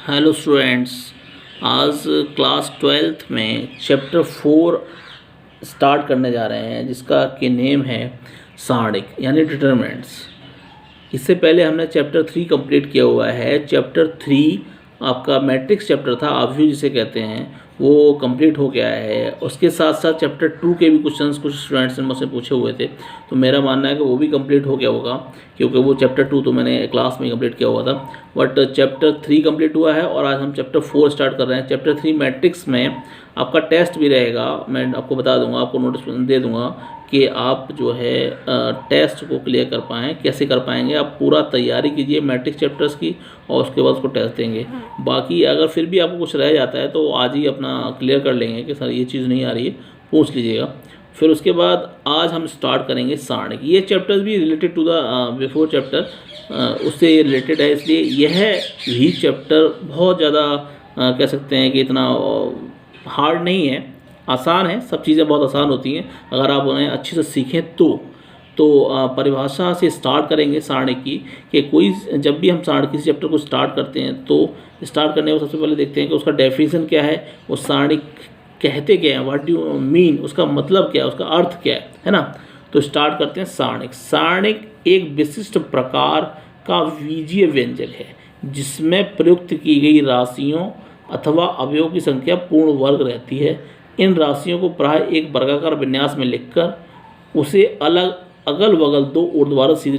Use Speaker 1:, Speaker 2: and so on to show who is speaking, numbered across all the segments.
Speaker 1: Hello students. आज class 12th में chapter 4 start करने जा रहे हैं, जिसका कि नेम है सारणिक यानी डिटरमिनेंट्स। इससे पहले हमने चैप्टर 3 कंप्लीट किया हुआ है। चैप्टर 3 आपका मैट्रिक्स चैप्टर था, ऑब्व्यू जिसे कहते हैं, वो कंप्लीट हो गया है। उसके साथ साथ चैप्टर 2 के भी क्वेश्चंस कुछ स्टूडेंट्स ने मुझसे पूछे हुए थे, तो मेरा मानना है कि वो भी कंप्लीट हो गया होगा, क्योंकि वो चैप्टर 2 तो मैंने क्लास में कंप्लीट किया हुआ था। बट चैप्टर 3 कंप्लीट हुआ है और आज हम चैप्टर 4 स्टार्ट कर रहे हैं। चैप्टर 3 मैट्रिक्स में आपका टेस्ट भी रहेगा, मैं आपको बता दूंगा, आपको नोटिस दे दूंगा कि आप जो है टेस्ट को क्लियर कर पाएँ। कैसे कर पाएंगे, आप पूरा तैयारी कीजिए मैट्रिक्स चैप्टर्स की और उसके बाद उसको टेस्ट देंगे। बाकी अगर फिर भी आपको कुछ रह जाता है तो आज ही अपना क्लियर कर लेंगे कि सर ये चीज़ नहीं आ रही है, पूछ लीजिएगा। फिर उसके बाद आज हम स्टार्ट करेंगे सारणिक। ये चैप्टर्स भी related to the before chapter, उससे रिलेटेड है, इसलिए यह भी चैप्टर बहुत ज़्यादा कह सकते हैं कि इतना हार्ड नहीं है, आसान है। सब चीज़ें बहुत आसान होती हैं अगर आप उन्हें अच्छे से सीखें तो परिभाषा से स्टार्ट करेंगे सारणिक की। कि कोई जब भी हम सारणिक किसी चैप्टर को स्टार्ट करते हैं तो स्टार्ट करने में सबसे पहले देखते हैं कि उसका डेफिनेशन क्या है, वो सारणिक कहते क्या है, व्हाट डू मीन, उसका मतलब क्या है, उसका अर्थ क्या है ना। तो स्टार्ट करते हैं सारणिक। सारणिक एक विशिष्ट प्रकार का बीजीय व्यंजक है जिसमें प्रयुक्त की गई राशियों अथवा अवयवों की संख्या पूर्ण वर्ग रहती है। इन राशियों को प्राय एक वर्गाकार विन्यास में लिखकर उसे अगल बगल दो ऊर्ध्वाधर सीधी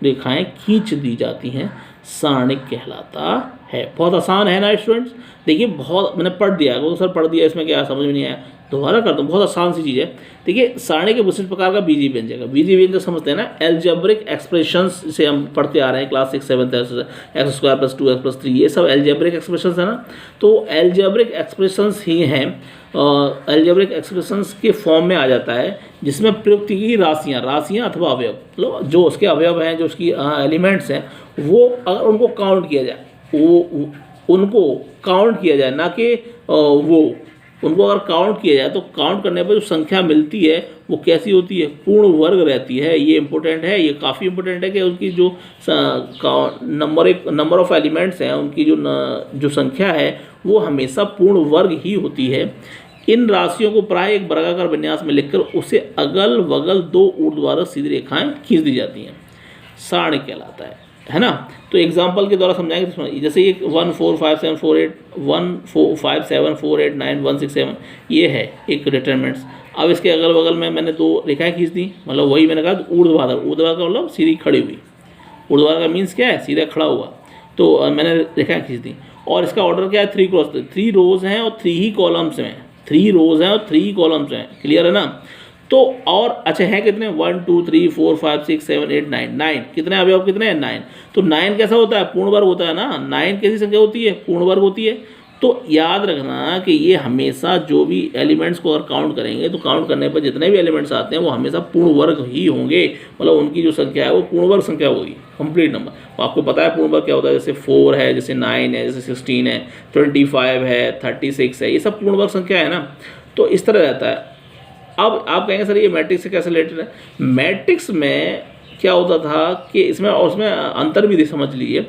Speaker 1: रेखाएं खींच दी जाती हैं, सारणिक कहलाता है। बहुत आसान है ना स्टूडेंट्स। देखिए, बहुत मैंने पढ़ दिया है, तो सर पढ़ दिया, इसमें क्या समझ में नहीं आया, दोबारा कर दूँ, बहुत आसान सी चीज़ है। देखिए, सारणी के विशिष्ट प्रकार का बीजीय व्यंजक है। बीजीय व्यंजक समझते हैं ना, एल्जेब्रिक एक्सप्रेशंस से हम पढ़ते आ रहे हैं क्लास 6-7 x² + 2x + 3, ये सब एल्जेब्रिक एक्सप्रेशंस है ना। तो एल्जेब्रिक एक्सप्रेशंस ही हैं, एल्जेब्रिक एक्सप्रेशंस के फॉर्म में आ जाता है जिसमें प्रयुक्त की राशियाँ अथवा अवयव, मतलब जो उसके अवयव हैं, जो उसकी एलिमेंट्स हैं, वो अगर उनको काउंट किया जाए, वो उनको काउंट किया जाए, ना कि उनको अगर काउंट किया जाए तो काउंट करने पर जो संख्या मिलती है वो कैसी होती है, पूर्ण वर्ग रहती है। ये इंपॉर्टेंट है, ये काफ़ी इंपॉर्टेंट है कि उनकी जो नंबर ऑफ एलिमेंट्स हैं, उनकी जो संख्या है वो हमेशा पूर्ण वर्ग ही होती है। इन राशियों को प्राय एक वर्गाकार विन्यास में लिखकर उसे अगल बगल दो ऊर्ध्वाधर सीधी रेखाएं खींच दी जाती हैं, सारणिक कहलाता है ना। तो एग्जाम्पल के द्वारा समझाएंगे। जैसे ये 1 4 5 7 4 8 1 4 5 7 4 8 9 1 6 7 ये है एक डिटरमिनेंट्स। अब इसके अगल बगल में मैंने दो रेखाएं खींच दी, मतलब वही मैंने कहा ऊर्ध्वाधर का मतलब सीधी खड़ी हुई। ऊर्ध्वाधर का मीन्स क्या है, सीधा खड़ा हुआ। तो मैंने रेखाएं खींच दी और इसका ऑर्डर क्या है, 3 क्रॉस 3 रोज हैं और 3 ही कॉलम्स हैं। 3 रोज हैं और 3 कॉलम्स हैं, क्लियर है ना। तो और अच्छा है कितने, 1 2 3 4 5 6 7 8 9 9 कितने अवयव कितने हैं, 9। तो 9 कैसा होता है, पूर्ण वर्ग होता है ना। 9 कैसी संख्या होती है, पूर्ण वर्ग होती है। तो याद रखना कि ये हमेशा जो भी एलिमेंट्स को अगर काउंट करेंगे तो काउंट करने पर जितने भी एलिमेंट्स आते हैं वो हमेशा पूर्ण वर्ग ही होंगे, मतलब उनकी जो संख्या है वो पूर्ण वर्ग संख्या होगी, कंप्लीट नंबर। तो आपको पता है पूर्ण वर्ग क्या होता है, जैसे 4 है, जैसे 9 है, जैसे 16 है, 25 है, 36 है, ये सब पूर्ण वर्ग संख्या है ना। तो इस तरह रहता है। अब आप कहेंगे सर ये मैट्रिक्स से कैसे रिलेटेड है। मैट्रिक्स में क्या होता था कि इसमें और उसमें अंतर भी समझ लीजिए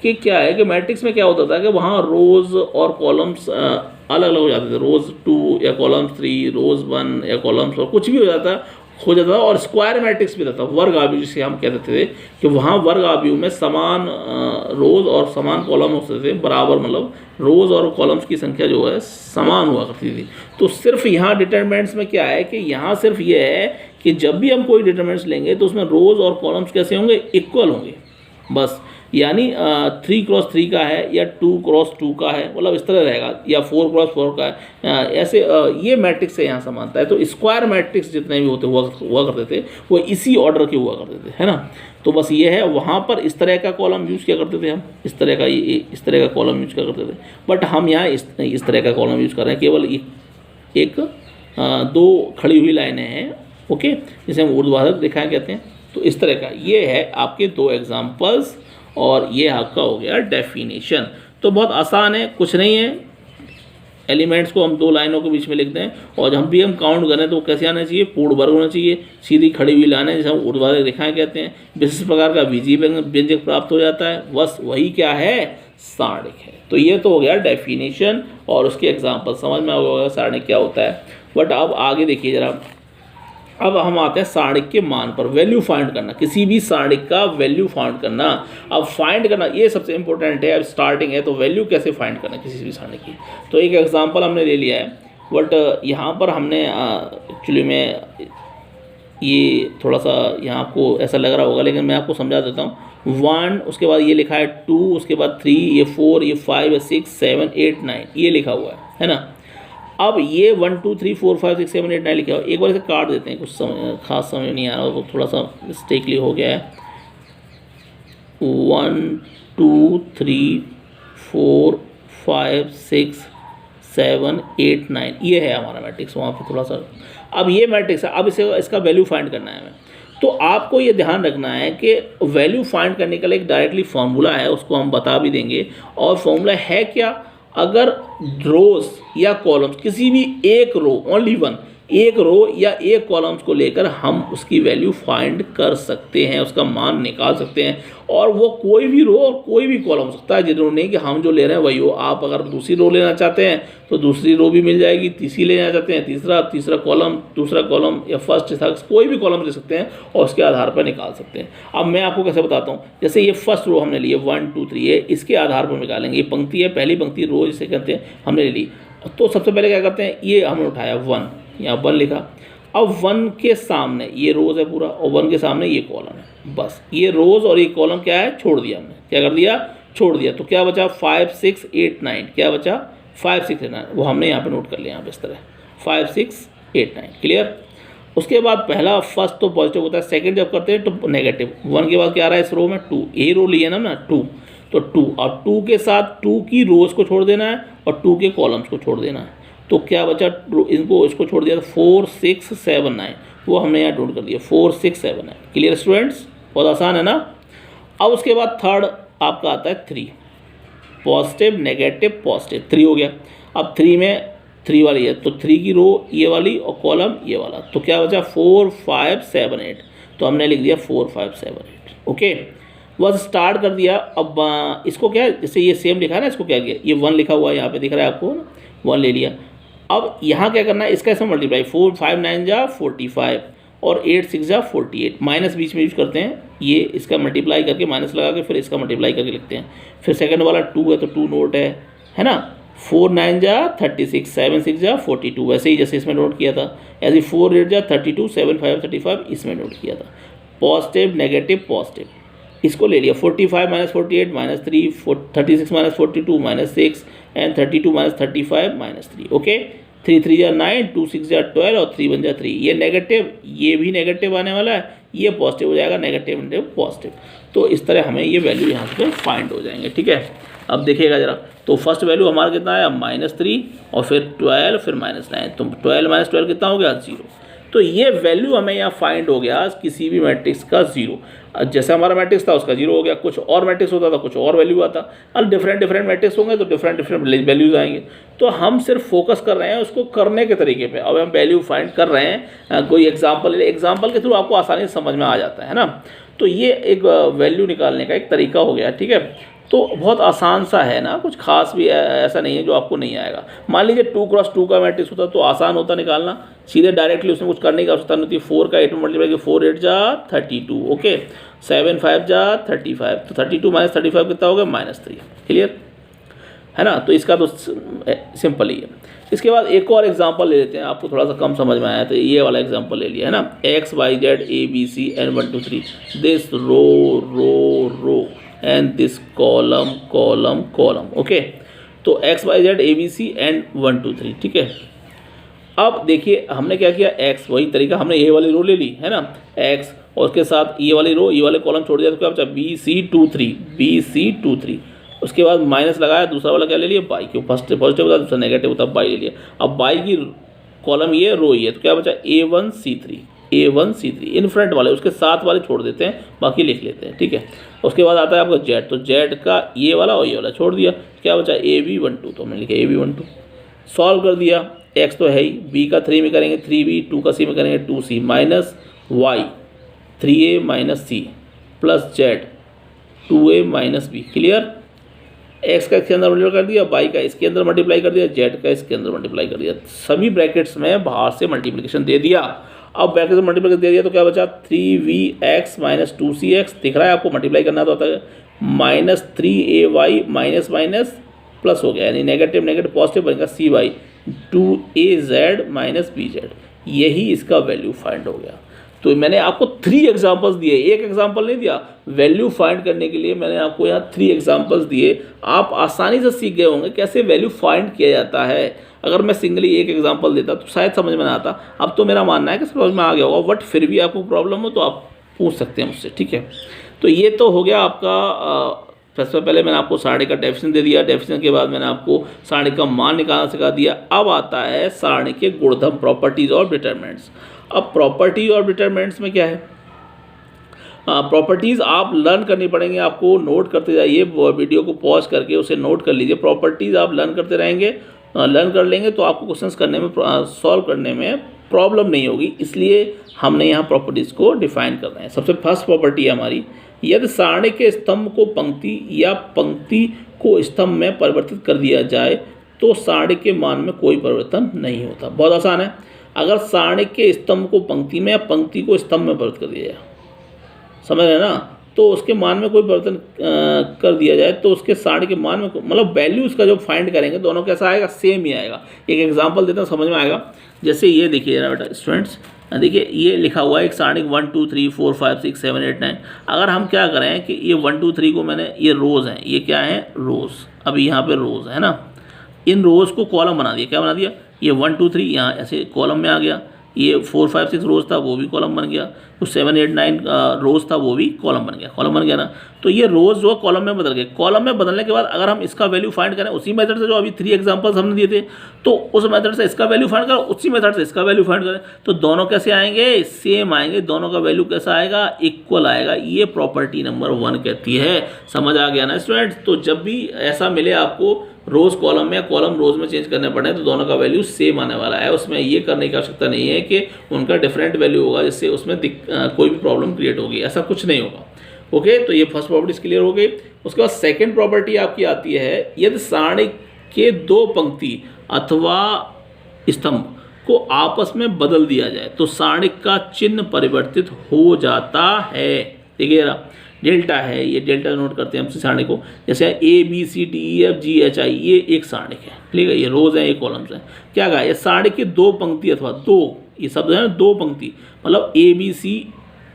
Speaker 1: कि क्या है कि मैट्रिक्स में क्या होता था कि वहाँ रोज़ और कॉलम्स अलग अलग हो जाते थे। रोज़ 2 या कॉलम्स 3, रोज़ 1 या कॉलम्स, और कुछ भी हो जाता था। और स्क्वायर मैट्रिक्स भी रहता, वर्ग आव्यूह जिसे हम कहते थे कि वहाँ वर्ग आव्यूह में समान रोज़ और समान कॉलम होते थे, बराबर, मतलब रोज़ और कॉलम्स की संख्या जो है समान हुआ करती थी। तो सिर्फ यहाँ डिटरमिनेंट्स में क्या है कि यहाँ सिर्फ ये है कि जब भी हम कोई डिटरमिनेंट्स लेंगे तो उसमें रोज़ और कॉलम्स कैसे होंगे, इक्वल होंगे बस। यानी 3 क्रॉस 3 का है या 2 क्रॉस 2 का है, मतलब इस तरह रहेगा, या 4 क्रॉस 4 का है, ऐसे ये मैट्रिक्स से यहाँ समानता है। तो स्क्वायर मैट्रिक्स जितने भी हुआ करते थे वो इसी ऑर्डर के हुआ करते थे, है ना। तो बस ये है, वहाँ पर इस तरह का कॉलम यूज़ किया करते थे हम, इस तरह का कॉलम यूज़ किया करते थे। बट हम यहाँ इस तरह का कॉलम यूज़ कर रहे हैं, केवल एक 2 खड़ी हुई लाइनें हैं, ओके, जिसे हम ऊर्ध्वाधर रेखाएं कहते हैं। तो इस तरह का ये है आपके 2 एग्जाम्पल्स और ये आपका हो गया डेफिनेशन। तो बहुत आसान है, कुछ नहीं है। एलिमेंट्स को हम 2 लाइनों के बीच में लिखते हैं और जब भी हम काउंट करें तो कैसे आना चाहिए, पूर्ण वर्ग होना चाहिए, सीधी खड़ी हुई लाइनें जिसे हम ऊर्ध्वाधर रेखाएं कहते हैं। विशिष्ट प्रकार का बीजीय व्यंजक प्राप्त हो जाता है। बस वही क्या है, सारणिक है। तो ये तो हो गया डेफिनेशन और उसके एग्जाम्पल, समझ में आ गया सारणिक क्या होता है। बट अब आगे देखिए जरा, अब हम आते हैं सारणिक के मान पर, वैल्यू फाइंड करना, किसी भी सारणिक का वैल्यू फाइंड करना। अब फाइंड करना ये सबसे इंपॉर्टेंट है, अब स्टार्टिंग है तो वैल्यू कैसे फाइंड करना किसी भी सारणिक की। तो एक एग्जांपल हमने ले लिया है, बट यहाँ पर हमने एक्चुअली में ये थोड़ा सा यहाँ आपको ऐसा लग रहा होगा, लेकिन मैं आपको समझा देता हूँ। 1, उसके बाद ये लिखा है 2, उसके बाद 3, ये 4, ये 5, ये 6, 7, 8, 9 ये लिखा हुआ है ना। अब ये 1 2 3 4 5 6 7 8 9 लिखा हुआ, एक बार इसे काट देते हैं, कुछ खास समझ नहीं आ रहा, वो थोड़ा सा मिस्टेकली हो गया है। 1 2 3 4 5 6 7 8 9 ये है हमारा मैट्रिक्स, वहाँ पे थोड़ा सा। अब ये मैट्रिक्स है, अब इसे इसका वैल्यू फाइंड करना है हमें। तो आपको ये ध्यान रखना है कि वैल्यू फाइंड करने के लिए एक डायरेक्टली फार्मूला है, उसको हम बता भी देंगे। और फार्मूला है क्या, अगर रोज या कॉलम्स किसी भी एक रो, ओनली वन, एक रो या एक कॉलम्स को लेकर हम उसकी वैल्यू फाइंड कर सकते हैं, उसका मान निकाल सकते हैं। और वो कोई भी रो और कोई भी कॉलम हो सकता है, जरूरी नहीं कि हम जो ले रहे हैं वही हो। आप अगर दूसरी रो लेना चाहते हैं तो दूसरी रो भी मिल जाएगी, तीसरी लेना चाहते हैं तीसरा कॉलम, दूसरा कॉलम या फर्स्ट कोई भी कॉलम ले सकते हैं और उसके आधार पर निकाल सकते हैं। अब मैं आपको कैसे बताता हूँ, जैसे ये फर्स्ट रो हमने ली है 1 2 3, ये इसके आधार पर निकालेंगे। ये पंक्ति है, पहली पंक्ति रो जिसे कहते हैं, हमने ले ली। तो सबसे पहले क्या करते हैं, ये हमने उठाया 1, यहाँ 1 लिखा। अब 1 के सामने ये रोज़ है पूरा, और 1 के सामने ये कॉलम है, बस ये रोज़ और ये कॉलम क्या है, छोड़ दिया हमने, क्या कर दिया, छोड़ दिया। तो क्या बचा 5 6 8 9, क्या बचा 5 6 8 9, वो हमने यहाँ पे नोट कर लिया, यहाँ पे इस तरह 5 6 8 9, क्लियर। उसके बाद पहला फर्स्ट तो पॉजिटिव होता है, सेकंड जब करते हैं तो नेगेटिव। 1 के बाद क्या आ रहा है इस रो में 2, ये रो लिया ना 2, तो 2 और 2 के साथ 2 की रोज़ को छोड़ देना है और 2 के कॉलम्स को छोड़ देना है। तो क्या बचा, इनको इसको छोड़ दिया, 4 6 7 9, वो हमने यहाँ नोट कर दिया 4 6 7 9, क्लियर स्टूडेंट्स, बहुत आसान है ना। अब उसके बाद थर्ड आपका आता है 3, पॉजिटिव नेगेटिव पॉजिटिव, 3 हो गया। अब 3 में 3 वाली है, तो 3 की रो ये वाली और कॉलम ये वाला, तो क्या बचा 4 5 7 8, तो हमने लिख दिया 4 5 7 8, ओके, बस स्टार्ट कर दिया। अब इसको क्या है, जैसे ये सेम लिखा है ना, इसको क्या किया, ये 1 लिखा हुआ है यहाँ पे दिख रहा है आपको ना, 1 ले लिया। अब यहाँ क्या करना है, इसका ऐसा मल्टीप्लाई, 4 5 9 जा 45 और 8 6 जा 48, माइनस बीच में यूज करते हैं, ये इसका मल्टीप्लाई करके माइनस लगा के फिर इसका मल्टीप्लाई करके लिखते हैं। फिर सेकंड वाला 2 है तो 2 नोट है ना। 4 9 जा 36, 7 6 जा 42, वैसे ही जैसे इसमें नोट किया था, ऐसे 4 8 जा 32, 7 5 35 इसमें नोट किया था। पॉजिटिव नेगेटिव पॉजिटिव, इसको ले लिया, 45 minus 48 minus 3, 36 minus 42 minus 6 and 32 minus 35 minus 3, okay. 3 3 जा 9, 2 6 जा 12 और 3 1 जा 3, ये नेगेटिव, ये भी नेगेटिव आने वाला है, ये पॉजिटिव हो जाएगा, नेगेटिव नेगेटिव पॉजिटिव। तो इस तरह हमें ये वैल्यू यहाँ से फाइंड हो जाएंगे, ठीक है। अब देखिएगा जरा, तो फर्स्ट वैल्यू हमारा कितना आया -3 और फिर 12 फिर -9, तो 12 माइनस 12 कितना हो गया 0। तो ये वैल्यू हमें यहाँ फाइंड हो गया किसी भी मैट्रिक्स का 0। जैसे हमारा मैट्रिक्स था उसका 0 हो गया, कुछ और मैट्रिक्स होता था कुछ और वैल्यू आता। अब डिफरेंट मैट्रिक्स होंगे तो डिफरेंट वैल्यूज आएंगे। तो हम सिर्फ फोकस कर रहे हैं उसको करने के तरीके पे। अब हम वैल्यू फाइंड कर रहे हैं, कोई एग्जाम्पल के थ्रू आपको आसानी से समझ में आ जाता है ना। तो ये एक वैल्यू निकालने का एक तरीका हो गया, ठीक है। तो बहुत आसान सा है ना, कुछ खास भी ऐसा नहीं है जो आपको नहीं आएगा। मान लीजिए 2 क्रॉस 2 का मैट्रिक्स होता तो आसान होता निकालना, सीधे डायरेक्टली उसमें कुछ करने की आवश्यकता नहीं होती। 4 का 8 में मल्टीप्लाई, 4 8 जा 32, ओके, 7 5 जा 35, तो 32 माइनस 35 कितना हो गया -3, क्लियर है ना। तो इसका तो सिंपल ही है। इसके बाद एक और एग्जांपल ले लेते हैं, आपको थोड़ा सा कम समझ में आया तो ये वाला एग्जांपल ले लिया है ना। x y z a b c and 1 2 3 this row and this column, okay. तो x y z a b c and 1 2 3, ठीक है। अब देखिए हमने क्या किया, x वही तरीका, हमने ये वाली रो ले ली है ना, x और उसके साथ ये वाली रो ये वाले कॉलम छोड़ दिया, तो क्या बचा b c 2 3। उसके बाद माइनस लगाया, दूसरा वाला क्या ले लिया बाई, क्यों फर्स्ट पॉजिटिव होता दूसरा नेगेटिव होता, बाई ले लिया। अब बाई की कॉलम ये रो ये, तो क्या बचा a1 c3 इन फ्रंट वाले, उसके साथ वाले छोड़ देते हैं, बाकी लिख लेते हैं, ठीक है। उसके बाद आता है आपका z, तो z का ये वाला और ये वाला छोड़ दिया, क्या बचा ab1 2, तो हमने लिखा ab1 2। सॉल्व कर दिया, x तो है ही, b का 3 में करेंगे 3b, 2 का c में करेंगे 2c minus y 3a minus c plus z 2a minus b, clear. X का इसके अंदर मल्टीप्लाई कर दिया, वाई का इसके अंदर मल्टीप्लाई कर दिया, जेड का इसके अंदर मल्टीप्लाई कर दिया, सभी ब्रैकेट्स में बाहर से मल्टीप्लिकेशन दे दिया। अब ब्रैकेट से मल्टीप्लाई दे दिया तो क्या बचा 3vx माइनस 2cx, दिख रहा है आपको, मल्टीप्लाई करना तो आता है, minus 3ay minus minus plus हो गया, यानी नेगेटिव नेगेटिव पॉजिटिव बनेगा cy 2az माइनस bz, यही इसका वैल्यू फाइंड हो गया। तो मैंने आपको 3 एग्जांपल्स दिए, एक एग्जांपल नहीं दिया, वैल्यू फाइंड करने के लिए मैंने आपको यहाँ 3 एग्जांपल्स दिए। आप आसानी से सीख गए होंगे कैसे वैल्यू फाइंड किया जाता है। अगर मैं सिंगली एक एग्जांपल देता तो शायद समझ में ना आता। अब तो मेरा मानना है कि समझ में आ गया होगा, बट फिर भी आपको प्रॉब्लम हो तो आप पूछ सकते हैं मुझसे, ठीक है। तो ये तो हो गया आपका, सबसे पहले मैंने आपको सारणी का डेफिनेशन दे दिया, डेफिनेशन के बाद मैंने आपको सारणी का मान निकालना सिखा दिया। अब आता है सारणी के गुणधर्म, प्रॉपर्टीज और डिटरमिनेंट्स। अब प्रॉपर्टी और डिटरमिनेंट्स में क्या है, प्रॉपर्टीज़ आप लर्न करनी पड़ेंगे, आपको नोट करते जाइए, वीडियो को पॉज करके उसे नोट कर लीजिए। प्रॉपर्टीज़ आप लर्न करते रहेंगे, लर्न कर लेंगे तो आपको क्वेश्चंस करने में, सॉल्व करने में प्रॉब्लम नहीं होगी, इसलिए हमने यहाँ प्रॉपर्टीज़ को डिफाइन कर रहे हैं। सबसे फर्स्ट प्रॉपर्टी है हमारी, यदि सारणी के स्तंभ को पंक्ति या पंक्ति को स्तंभ में परिवर्तित कर दिया जाए तो सारणी के मान में कोई परिवर्तन नहीं होता। बहुत आसान है, अगर सारणी के स्तंभ को पंक्ति में या पंक्ति को स्तंभ में परिवर्तित कर दिया जाए, समझ रहे ना, तो उसके मान में कोई परिवर्तन कर दिया जाए तो उसके सारणी के मान में, मतलब वैल्यू उसका जो फाइंड करेंगे दोनों कैसा आएगा, सेम ही आएगा। एक एग्जांपल देते हैं, समझ में आएगा। जैसे ये देखिए जरा बेटा स्टूडेंट्स, देखिए ये लिखा हुआ है एक सारणी 1 2 3 4 5 6 7 8 9। अगर हम क्या करें कि ये 1 2 3 को मैंने, ये रोज़ हैं, ये क्या है रोज़, अभी यहाँ पे रोज़ है ना, इन रोज़ को कॉलम बना दिया। क्या बना दिया, ये 1 2 3 यहाँ ऐसे कॉलम में आ गया, ये 4 5 6 रोज़ था वो भी कॉलम बन गया, तो 7 8 9 रोज़ था वो भी कॉलम बन गया, कॉलम बन गया ना। तो ये रोज़ जो कॉलम में बदल गए, कॉलम में बदलने के बाद अगर हम इसका वैल्यू फाइंड करें उसी मेथड से, जो अभी 3 एग्जांपल्स हमने दिए थे, तो उस मेथड से इसका वैल्यू फाइंड करें, उसी मेथड से इसका वैल्यू फाइंड करें, तो दोनों कैसे आएंगे, सेम आएंगे, दोनों का वैल्यू कैसा आएगा, इक्वल आएगा। ये प्रॉपर्टी नंबर 1 कहती है। समझ आ गया ना स्टूडेंट्स। तो जब भी ऐसा मिले आपको रोज़ कॉलम में या कॉलम रोज़ में चेंज करने पड़े तो दोनों का वैल्यू सेम आने वाला है, उसमें ये करने की आवश्यकता नहीं है कि उनका डिफरेंट वैल्यू होगा जिससे उसमें कोई भी प्रॉब्लम क्रिएट होगी, ऐसा कुछ नहीं होगा। ओके, तो ये फर्स्ट प्रॉपर्टीज क्लियर हो गई। उसके बाद सेकंड प्रॉपर्टी आपकी आती है, यदि सारणी के 2 पंक्ति अथवा स्तंभ को आपस में बदल दिया जाए तो सारणी का चिन्ह परिवर्तित हो जाता है। देखिए डेल्टा है, ये डेल्टा नोट करते हैं हम सारणी को, जैसे ABCDEFGHI, ये एक सारणी है, ठीक है, ये रोज़ हैं, ये कॉलम्स हैं। क्या कहा, ये सारणी के 2 पंक्ति अथवा 2, ये शब्द है ना 2 पंक्ति, मतलब ABC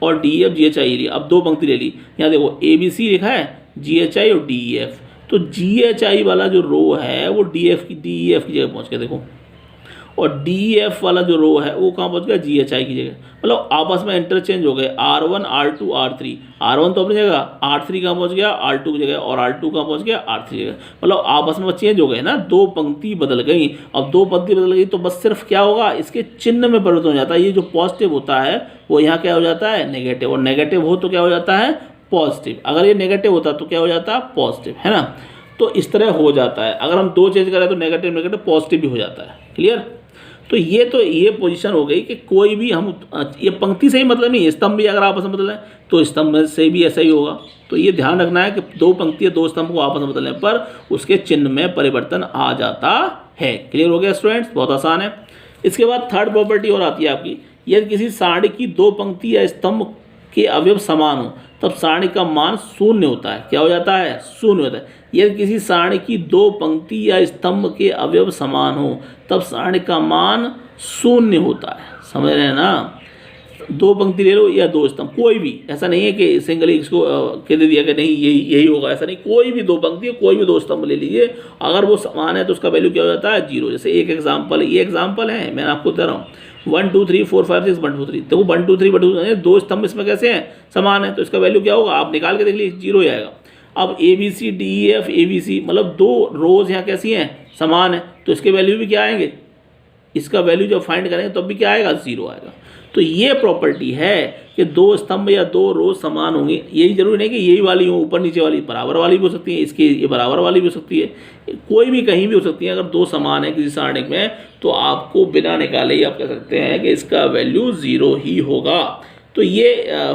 Speaker 1: और DEFGHI ली, अब 2 पंक्ति ले ली। यहाँ देखो ABC लिखा है, GHI और DEF, तो GHI वाला जो रो है वो DEF की जगह पहुँच गया, देखो, और DEF वाला जो रो है वो कहाँ पहुँच गया, GHI की जगह, मतलब आपस में इंटरचेंज हो गए, R1 R2 R3, R1 तो अपनी जगह, R3 कहाँ पहुँच गया, R2 की जगह, और R2 कहाँ पहुँच गया, R3 की जगह, मतलब आपस में चेंज हो गए ना, 2 पंक्ति बदल गई। अब 2 पंक्ति बदल गई तो बस सिर्फ क्या होगा, इसके चिन्ह में परिवर्तन हो जाता है। ये जो पॉजिटिव होता है वो यहाँ क्या हो जाता है, नेगेटिव, और नेगेटिव हो तो क्या हो जाता है, पॉजिटिव। अगर ये नेगेटिव होता तो क्या हो जाता है, पॉजिटिव, है ना। तो इस तरह हो जाता है, अगर हम 2 चेंज करें तो नेगेटिव नेगेटिव पॉजिटिव भी हो जाता है। क्लियर। तो ये पोजीशन हो गई कि कोई भी हम, ये पंक्ति से ही मतलब नहीं, स्तंभ भी अगर आपस में बदलें तो स्तंभ से भी ऐसा ही होगा। तो ये ध्यान रखना है कि 2 पंक्ति या 2 स्तंभ को आपस में बदलने पर उसके चिन्ह में परिवर्तन आ जाता है। क्लियर हो गया स्टूडेंट्स, बहुत आसान है। इसके बाद थर्ड प्रॉपर्टी और आती है आपकी, यदि किसी सारणी की 2 पंक्ति या स्तंभ के अवयव समान हो तब सारणी का मान 0 होता है। क्या हो जाता है, 0 होता है। यदि किसी सारणी की 2 पंक्ति या स्तंभ के अवयव समान हो तब सारणी का मान 0 होता है। समझ रहे हैं ना, 2 पंक्ति ले लो या 2 स्तंभ, कोई भी, ऐसा नहीं है कि सिंगल इसको कह दे दिया कि नहीं यही होगा, ऐसा नहीं, कोई भी 2 पंक्ति कोई भी 2 स्तंभ ले लीजिए, अगर वो समान है तो उसका वैल्यू क्या हो जाता है, 0। जैसे एक एग्जाम्पल, ये एग्जाम्पल है, मैं आपको बता रहा हूँ, 1 2 3 4 5 6 1 2 3, देखो 1 2 3 1 2 3 2 स्तंभ इसमें कैसे हैं, समान है, तो इसका वैल्यू क्या होगा, आप निकाल के देख लीजिए, 0 ही आएगा। अब ABCDEF ABC, मतलब 2 रोज यहाँ कैसी हैं, समान है, तो इसके वैल्यू भी क्या आएंगे, इसका वैल्यू जब फाइंड करेंगे तब भी क्या आएगा, 0 आएगा। तो ये प्रॉपर्टी है कि 2 स्तंभ या 2 रोज समान होंगे। यही जरूरी नहीं कि यही वाली हो, ऊपर नीचे वाली, बराबर वाली भी हो सकती है, इसकी ये बराबर वाली भी हो सकती है, कोई भी कहीं भी हो सकती है। अगर 2 समान है किसी सारणी में तो आपको बिना निकाले ही आप कह सकते हैं कि इसका वैल्यू 0 ही होगा। तो ये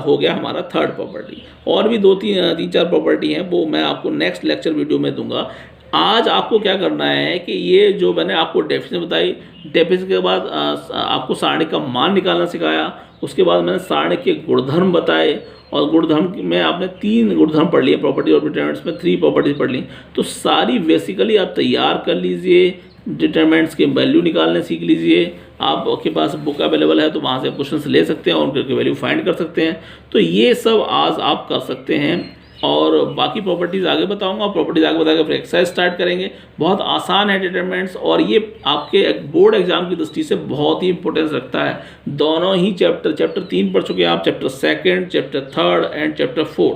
Speaker 1: हो गया हमारा थर्ड प्रॉपर्टी। और भी तीन चार प्रॉपर्टी हैं, वो मैं आपको नेक्स्ट लेक्चर वीडियो में दूंगा। आज आपको क्या करना है कि ये जो मैंने आपको डेफिनेशन बताई, डेफिनेशन के बाद आपको सारणी का मान निकालना सिखाया, उसके बाद मैंने सारणी के गुणधर्म बताए, और गुणधर्म में आपने 3 गुणधर्म पढ़ लिए, प्रॉपर्टी और डिटरमिनेंट्स में 3 प्रॉपर्टीज पढ़ ली। तो सारी बेसिकली आप तैयार कर लीजिए, डिटरमिनेंट्स के वैल्यू निकालने सीख लीजिए। आपके पास बुक अवेलेबल है तो वहाँ से क्वेश्चन ले सकते हैं और उनके वैल्यू फाइंड कर सकते हैं। तो ये सब आज आप कर सकते हैं, और बाकी प्रॉपर्टीज़ आगे बताऊंगा। प्रॉपर्टीज़ आगे बताकर फिर एक्सरसाइज स्टार्ट करेंगे। बहुत आसान है डिटरमिनेंट्स, और ये आपके बोर्ड एग्जाम की दृष्टि से बहुत ही इंपॉर्टेंस रखता है। दोनों ही चैप्टर 3 पढ़ चुके हैं आप, चैप्टर 2, चैप्टर 3 एंड चैप्टर 4,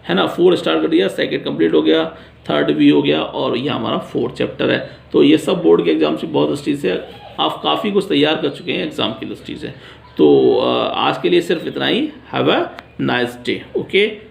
Speaker 1: है ना। 4 स्टार्ट कर दिया, 2 कंप्लीट हो गया, 3 भी हो गया, और ये हमारा 4th चैप्टर है। तो ये सब बोर्ड के एग्जाम से बहुत दृष्टि से आप काफ़ी कुछ तैयार कर चुके हैं एग्जाम की दृष्टि से। तो आज के लिए सिर्फ इतना ही। Have a nice day. Okay.